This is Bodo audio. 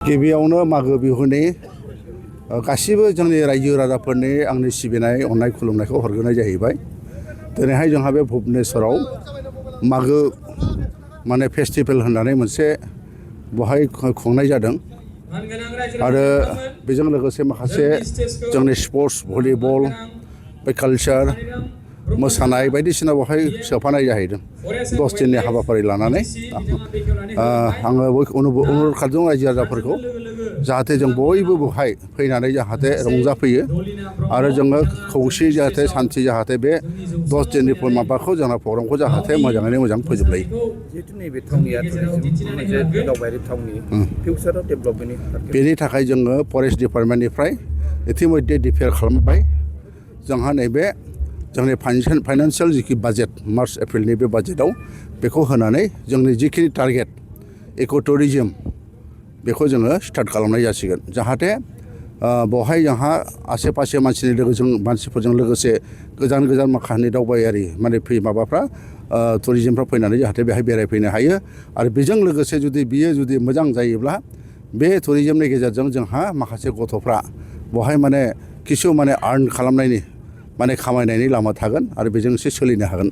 गिबियावनो मागो बिहुनि गासिबो जोंनि रायजो राजाफोरनि आंनि सिबिनाय अननाय खुलुमनायखौ हरग्रोनाय जाहैबाय। दिनैहाय जोंहा बे भुबनेश्वराव मागो माने फेस्टिभेल होननानै मोनसे बहाय खुंनाय जादों आरो बेजों लोगोसे माखासे जोंनि स्पर्ट्स भलिबल बे कालचार मोसानाय बायदिसिना बहाय सोफानाय जाहैदों 10 दिननि हाबाफारि लानानै आङो अनुरोध खालामदों रायजो राजाफोरखौ जाहाथे जों बयबो बहाय फैनानै जाहाथे रंजाफैयो आरो जोङो खौसेयै जाहाथे सान्थि जाहाथे बे 10 दिननि माबाखौ जोंना प्रग्रामखौ जाहाथे मोजाङैनो मोजां फोजोबलायो। जिहेतु नैबे थावनिया मोनसे दावबायारि थावनि फिउचाराव डेभेलपमेन्टनि बेनि थाखाय जोङो फरेस्ट डिपार्टमेन्टनिफ्राय इतिमध्य डिक्लेयार खालामबाय जोंहा नैबे जोंनि फाइनान्सियेल जिखि बाजेट मार्च एप्रिलनि बे बाजेटआव बेखौ होनानै जोंनि जिखिनि टारगेट इक' टुरिजम बेखौ जोङो स्टार्ट खालामनाय जासिगोन जाहाथे बेवहाय जोंहा आसे पासे मानसिफोरजों लोगोसे गोजान गोजान माखासे दावबायारि माने माबाफ्रा टुरिजमफ्रा फैनानै जाहाथे बेहाय बेरायफैनो हायो आरो बेजों लोगोसे जुदि मोजां जायोब्ला बे टुरिजमनि गेजेरजों जोंहा माखासे गथ'फ्रा बेवहाय माने किसु माने आर्न खालामनायनि माने खामायनायनि लामा थागोन आरो बेजों एसे सोलिनो हागोन।